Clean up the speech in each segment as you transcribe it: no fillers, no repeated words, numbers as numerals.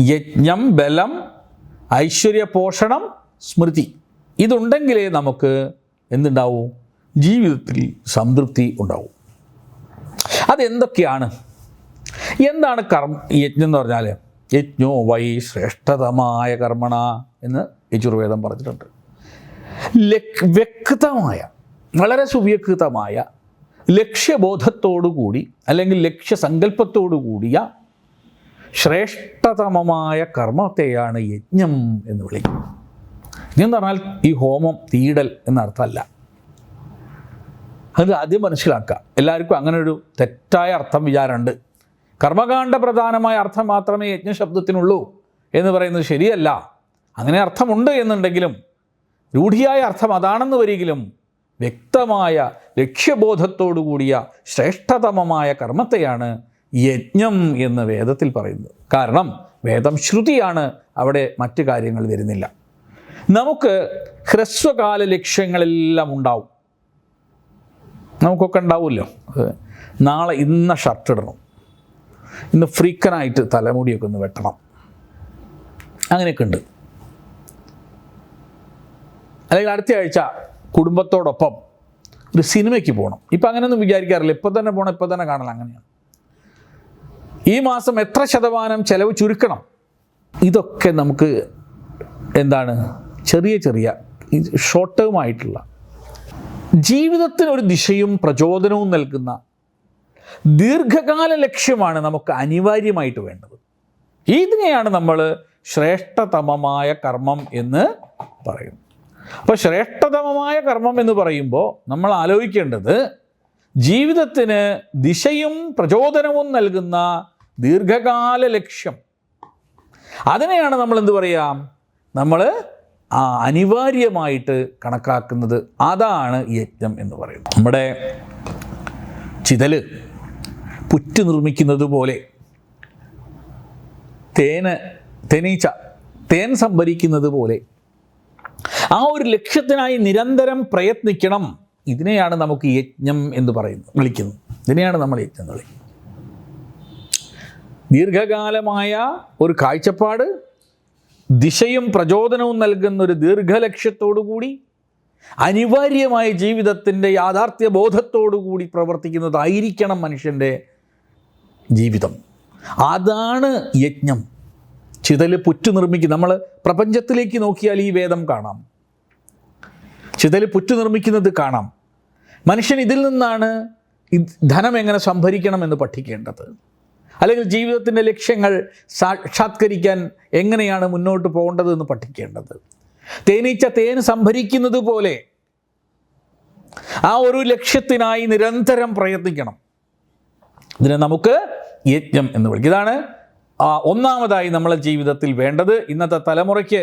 യജ്ഞം, ബലം, ഐശ്വര്യ, പോഷണം, സ്മൃതി. ഇതുണ്ടെങ്കിലേ നമുക്ക് എന്തുണ്ടാവും? ജീവിതത്തിൽ സംതൃപ്തി ഉണ്ടാവും. അതെന്തൊക്കെയാണ്? എന്താണ് യജ്ഞം എന്ന് പറഞ്ഞാൽ? യജ്ഞോ വൈ ശ്രേഷ്ഠതമായ കർമ്മണ എന്ന് യജുർവേദം പറഞ്ഞിട്ടുണ്ട്. വ്യക്തമായ, വളരെ സുവ്യക്തമായ ലക്ഷ്യബോധത്തോടുകൂടി അല്ലെങ്കിൽ ലക്ഷ്യസങ്കല്പത്തോടു കൂടിയ ശ്രേഷ്ഠതമമായ കർമ്മത്തെയാണ് യജ്ഞം എന്ന് വിളിക്കുന്നത്. യജ്ഞം എന്ന് പറഞ്ഞാൽ ഈ ഹോമം, തീയിടൽ എന്നർത്ഥമല്ല. അത് ആദ്യം മനസ്സിലാക്കുക. എല്ലാവർക്കും അങ്ങനെ ഒരു തെറ്റായ അർത്ഥം വിചാരമുണ്ട്. കർമ്മകാണ്ഡ പ്രധാനമായ അർത്ഥം മാത്രമേ യജ്ഞശബ്ദത്തിനുള്ളൂ എന്ന് പറയുന്നത് ശരിയല്ല. അങ്ങനെ അർത്ഥമുണ്ട് എന്നുണ്ടെങ്കിലും രൂഢിയായ അർത്ഥം അതാണെന്ന് വരികിലും വ്യക്തമായ ലക്ഷ്യബോധത്തോടു കൂടിയ ശ്രേഷ്ഠതമമായ കർമ്മത്തെയാണ് യജ്ഞം എന്ന് വേദത്തിൽ പറയുന്നത്. കാരണം വേദം ശ്രുതിയാണ്, അവിടെ മറ്റു കാര്യങ്ങൾ വരുന്നില്ല. നമുക്ക് ഹ്രസ്വകാല ലക്ഷ്യങ്ങളെല്ലാം ഉണ്ടാവും. നമുക്കൊക്കെ ഉണ്ടാവുമല്ലോ. നാളെ ഇന്ന ഷർട്ട് ഇടണം, ഇന്ന് ഫ്രീക്കനായിട്ട് തലമുടിയൊക്കെ ഒന്ന് വെട്ടണം, അങ്ങനെയൊക്കെ ഉണ്ട്. അല്ലെങ്കിൽ അടുത്ത ആഴ്ച കുടുംബത്തോടൊപ്പം ഒരു സിനിമയ്ക്ക് പോകണം. ഇപ്പം അങ്ങനെയൊന്നും വിചാരിക്കാറില്ല. ഇപ്പം തന്നെ പോകണം, ഇപ്പം തന്നെ കാണണം. അങ്ങനെയാണ്. ഈ മാസം എത്ര ശതമാനം ചിലവ് ചുരുക്കണം. ഇതൊക്കെ നമുക്ക് എന്താണ്, ചെറിയ ചെറിയ ഷോർട്ട് ടേം ആയിട്ടുള്ള ജീവിതത്തിനൊരു ദിശയും പ്രചോദനവും നൽകുന്ന ദീർഘകാല ലക്ഷ്യമാണ് നമുക്ക് അനിവാര്യമായിട്ട് വേണ്ടത്. ഇതിനെയാണ് നമ്മൾ ശ്രേഷ്ഠതമമായ കർമ്മം എന്ന് പറയുന്നത്. അപ്പോൾ ശ്രേഷ്ഠതമമായ കർമ്മം എന്ന് പറയുമ്പോൾ നമ്മൾ ആലോചിക്കേണ്ടത് ജീവിതത്തിന് ദിശയും പ്രചോദനവും നൽകുന്ന ദീർഘകാല ലക്ഷ്യം. അതിനെയാണ് നമ്മൾ എന്ത് പറയാം, നമ്മൾ അനിവാര്യമായിട്ട് കണക്കാക്കുന്നത്. അതാണ് യജ്ഞം എന്ന് പറയുന്നത്. നമ്മുടെ ചിതൽ പുറ്റ് നിർമ്മിക്കുന്നത് പോലെ തേനീച്ച തേൻ സംഭരിക്കുന്നത് പോലെ ആ ഒരു ലക്ഷ്യത്തിനായി നിരന്തരം പ്രയത്നിക്കണം. ഇതിനെയാണ് നമുക്ക് യജ്ഞം എന്ന് വിളിക്കുന്നത്. ഇതിനെയാണ് നമ്മൾ യജ്ഞം എന്ന് വിളിക്കുന്നത്. ദീർഘകാലമായ ഒരു കാഴ്ചപ്പാട്, ദിശയും പ്രചോദനവും നൽകുന്ന ഒരു ദീർഘലക്ഷ്യത്തോടു കൂടി അനിവാര്യമായ ജീവിതത്തിൻ്റെ യാഥാർത്ഥ്യ ബോധത്തോടുകൂടി പ്രവർത്തിക്കുന്നതായിരിക്കണം മനുഷ്യൻ്റെ ജീവിതം. അതാണ് യജ്ഞം. ചിതൽ പുറ്റ് നിർമ്മിക്കും. നമ്മൾ പ്രപഞ്ചത്തിലേക്ക് നോക്കിയാൽ ഈ വേദം കാണാം. ചിതൽ പുറ്റ് നിർമ്മിക്കുന്നത് കാണാം. മനുഷ്യൻ ഇതിൽ നിന്നാണ് ധനം എങ്ങനെ സംഭരിക്കണമെന്ന് പഠിക്കേണ്ടത്, അല്ലെങ്കിൽ ജീവിതത്തിൻ്റെ ലക്ഷ്യങ്ങൾ സാക്ഷാത്കരിക്കാൻ എങ്ങനെയാണ് മുന്നോട്ട് പോകേണ്ടതെന്ന് പഠിക്കേണ്ടത്. തേനീച്ച തേൻ സംഭരിക്കുന്നത് പോലെ ആ ഒരു ലക്ഷ്യത്തിനായി നിരന്തരം പ്രയത്നിക്കണം. ഇതിനെ നമുക്ക് യജ്ഞം എന്ന് വിളിക്കും. ഇതാണ് ഒന്നാമതായി നമ്മളെ ജീവിതത്തിൽ വേണ്ടത്. ഇന്നത്തെ തലമുറയ്ക്ക്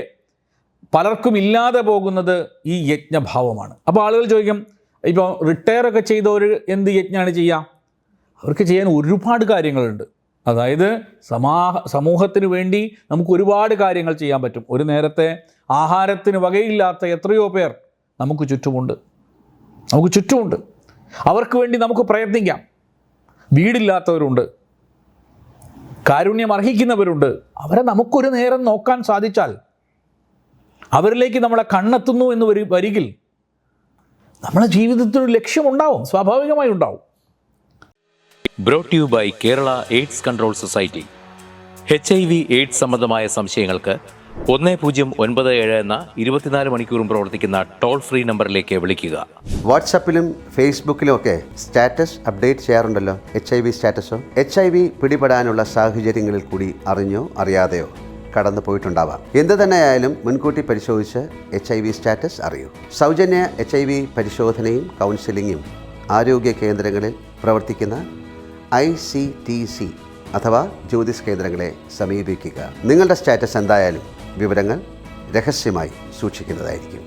പലർക്കും ഇല്ലാതെ പോകുന്നത് ഈ യജ്ഞഭാവമാണ്. അപ്പോൾ ആളുകൾ ചോദിക്കും, ഇപ്പോൾ റിട്ടയറൊക്കെ ചെയ്തവർ എന്ത് യജ്ഞമാണ് ചെയ്യുക? അവർക്ക് ചെയ്യാൻ ഒരുപാട് കാര്യങ്ങളുണ്ട്. അതായത് സമൂഹത്തിന് വേണ്ടി നമുക്ക് ഒരുപാട് കാര്യങ്ങൾ ചെയ്യാൻ പറ്റും. ഒരു നേരത്തെ ആഹാരത്തിന് വകയില്ലാത്ത എത്രയോ പേർ നമുക്ക് ചുറ്റുമുണ്ട്. അവർക്ക് വേണ്ടി നമുക്ക് പ്രയത്നിക്കാം. വീടില്ലാത്തവരുണ്ട്, കാരുണ്യം അർഹിക്കുന്നവരുണ്ട്. അവരെ നമുക്കൊരു നേരം നോക്കാൻ സാധിച്ചാൽ, അവരിലേക്ക് നമ്മളെ കണ്ണെത്തുന്നു എന്ന് വരികിൽ നമ്മളെ ജീവിതത്തിനൊരു ലക്ഷ്യമുണ്ടാവും, സ്വാഭാവികമായി ഉണ്ടാവും. Brought you by Kerala AIDS control society. HIV AIDS സംബന്ധമായ സംശയങ്ങൾക്ക് 1097 എന്ന 24 മണിക്കൂറും പ്രവർത്തിക്കുന്ന ടോൾ ഫ്രീ നമ്പറിലേക്ക് വിളിക്കുക. വാട്സാപ്പിലും ഫേസ്ബുക്കിലും ഒക്കെ സ്റ്റാറ്റസ് അപ്ഡേറ്റ് ചെയ്യാറുണ്ടല്ലോ. HIV സ്റ്റാറ്റസോ HIV പിടിപെടാനുള്ള സാഹചര്യങ്ങളിൽ കൂടി അറിഞ്ഞോ അറിയാതെയോ കടന്നു പോയിട്ടുണ്ടാവാം. എന്ത് തന്നെയായാലും മുൻകൂട്ടി പരിശോധിച്ച് HIV സ്റ്റാറ്റസ് അറിയൂ. സൗജന്യ HIV പരിശോധനയും കൗൺസിലിങ്ങും ആരോഗ്യ കേന്ദ്രങ്ങളിൽ പ്രവർത്തിക്കുന്ന ICTC അഥവാ ജ്യോതിസ് കേന്ദ്രങ്ങളെ സമീപിക്കുക. നിങ്ങളുടെ സ്റ്റാറ്റസ് എന്തായാലും വിവരങ്ങൾ രഹസ്യമായി സൂക്ഷിക്കുന്നതായിരിക്കും.